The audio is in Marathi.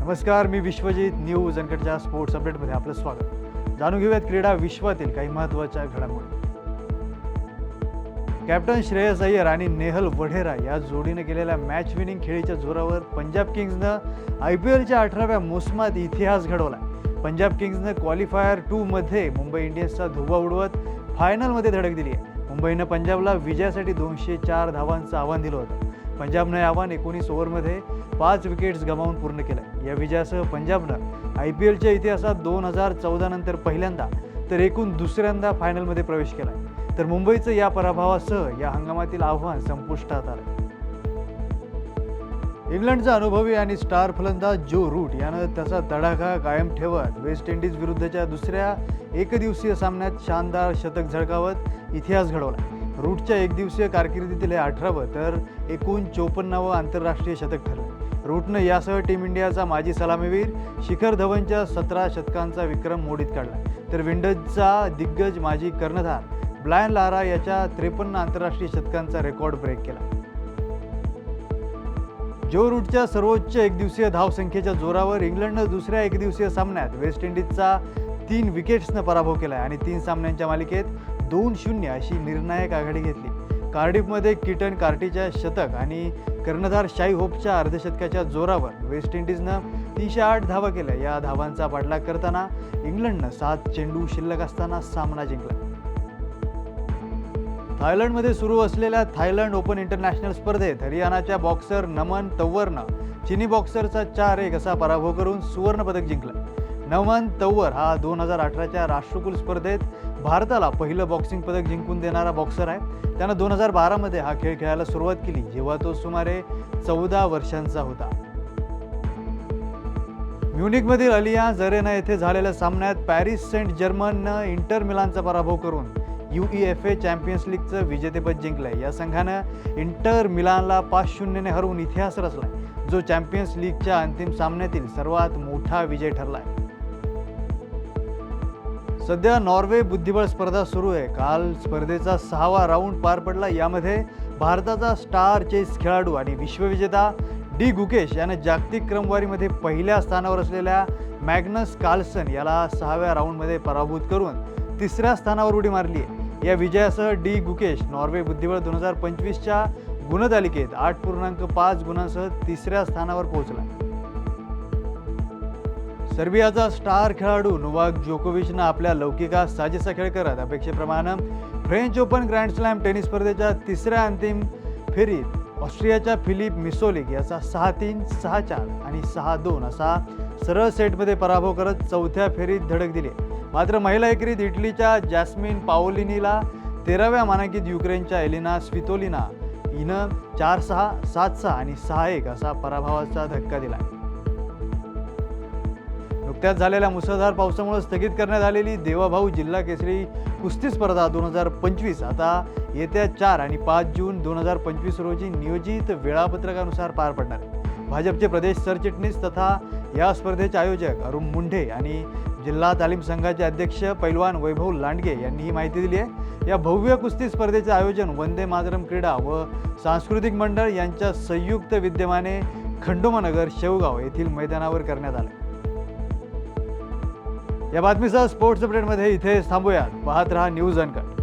नमस्कार, मी विश्वजित. न्यूज अनकटच्या स्पोर्ट्स अपडेटमध्ये आपलं स्वागत. जाणून घेऊयात क्रीडा विश्वातील काही महत्त्वाच्या घडामोडी. कॅप्टन श्रेयस अय्यर आणि नेहल वढेरा या जोडीने केलेल्या मॅच विनिंग खेळीच्या जोरावर पंजाब किंग्सनं IPLच्या 18व्या मोसमात इतिहास घडवला. पंजाब किंग्सनं क्वालिफायर 2 मध्ये मुंबई इंडियन्सचा धुव्वा उडवत फायनलमध्ये धडक दिली आहे. मुंबईनं पंजाबला विजयासाठी 204 धावांचं आव्हान दिलं होतं. पंजाबनं हे आव्हान 19 ओव्हरमध्ये 5 विकेट्स गमावून पूर्ण केलं. या विजयासह पंजाबनं IPLच्या इतिहासात 2014 नंतर पहिल्यांदा तर एकूण दुसऱ्यांदा फायनलमध्ये प्रवेश केला. तर मुंबईचं या पराभवासह या हंगामातील आव्हान संपुष्टात आलं. इंग्लंडचा अनुभवी आणि स्टार फलंदाज जो रूट यानं त्याचा तडाखा कायम ठेवत वेस्ट इंडिज विरुद्धच्या दुसऱ्या एकदिवसीय सामन्यात शानदार शतक झळकावत इतिहास घडवला. रूटच्या एकदिवसीय कारकिर्दीतील हे 18वं तर एकूण 54वं आंतरराष्ट्रीय शतक ठरलं. रूटनं यासह टीम इंडियाचा माजी सलामीवीर शिखर धवनच्या 17 शतकांचा विक्रम मोडीत काढला. तर विंडीजचा दिग्गज माजी कर्णधार ब्रायन लारा याच्या 53 आंतरराष्ट्रीय शतकांचा रेकॉर्ड ब्रेक केला. जो रूटच्या सर्वोच्च एकदिवसीय धावसंख्येच्या जोरावर इंग्लंडनं दुसऱ्या एकदिवसीय सामन्यात वेस्ट इंडिजचा 3 विकेट्सनं पराभव केला आणि 3 सामन्यांच्या मालिकेत 2-0 अशी निर्णायक आघाडी घेतली. कार्डिफमध्ये किटन कार्टीच्या शतक आणि कर्णधार शाई होपच्या अर्धशतकाच्या जोरावर वेस्ट इंडिजनं 308 धावा केल्या. या धावांचा पाठलाग करताना इंग्लंडनं 7 चेंडू शिल्लक असताना सामना जिंकला. थायलंडमध्ये सुरू असलेल्या थायलंड ओपन इंटरनॅशनल स्पर्धेत हरियाणाच्या बॉक्सर नमन तंवरनं चिनी बॉक्सरचा 4-1 असा पराभव करून सुवर्णपदक जिंकलं. नमन तंवर हा 2018च्या राष्ट्रकुल स्पर्धेत भारताला पहिलं बॉक्सिंग पदक जिंकून देणारा बॉक्सर आहे. त्यानं 2012 मध्ये हा खेळ खेळायला सुरुवात केली, जेव्हा तो सुमारे 14 वर्षांचा होता. म्युनिकमधील अलियान्ज अरेना येथे झालेल्या सामन्यात पॅरिस सेंट जर्मननं इंटर मिलानचा पराभव करून UEFA चॅम्पियन्स लीगचं विजेतेपद जिंकलंय. या संघानं इंटर मिलानला 5-0 ने हरवून इतिहास रचलाय, जो चॅम्पियन्स लीगच्या अंतिम सामन्यातील सर्वात मोठा विजय ठरलाय. सध्या नॉर्वे बुद्धिबळ स्पर्धा सुरू आहे. काल स्पर्धेचा 6वा राऊंड पार पडला. यामध्ये भारताचा स्टार चेस खेळाडू आणि विश्वविजेता डी गुकेश यानं जागतिक क्रमवारीमध्ये पहिल्या स्थानावर असलेल्या मॅग्नस कार्लसन याला 6व्या राऊंडमध्ये पराभूत करून 3ऱ्या स्थानावर उडी मारली आहे. या विजयासह डी गुकेश नॉर्वे बुद्धिबळ 2025च्या गुणतालिकेत 8.5 गुणांसह 3ऱ्या स्थानावर पोहोचला. सर्बियाचा स्टार खेळाडू नोवाक जोकोविचनं आपल्या लौकिकास साजेसा खेळ करत अपेक्षेप्रमाणे French open grand slam tennis स्पर्धेच्या 3ऱ्या अंतिम फेरीत ऑस्ट्रियाच्या फिलिप मिसोलिक याचा 6-3, 6-4 आणि 6-2 असा सरळ सेटमध्ये पराभव करत 4थ्या फेरीत धडक दिली. मात्र महिला एकेरीत इटलीच्या जॅस्मिन पाओलिनीला 13व्या मानांकित युक्रेनच्या एलिना स्वितोलिना हिनं 4-6, 7-6 आणि 6-1 असा पराभवाचा धक्का दिला. नुकत्याच झालेल्या मुसळधार पावसामुळे स्थगित करण्यात आलेली देवाभाऊ जिल्हा केसरी कुस्ती स्पर्धा 2025 आता येत्या 4 आणि 5 जून 2025 रोजी नियोजित वेळापत्रकानुसार पार पडणार आहे. भाजपचे प्रदेश सरचिटणीस तथा या स्पर्धेचे आयोजक अरुण मुंढे आणि जिल्हा तालीम संघाचे अध्यक्ष पैलवान वैभव लांडगे यांनी ही माहिती दिली आहे. या भव्य कुस्ती स्पर्धेचे आयोजन वंदे मातरम क्रीडा व सांस्कृतिक मंडळ यांच्या संयुक्त विद्यमाने खंडोमानगर शेवगाव येथील मैदानावर करण्यात आले. या बातमीसह स्पोर्ट्स अपडेटमध्ये इथे थांबूयात. पाहत रहा न्यूज अनकट.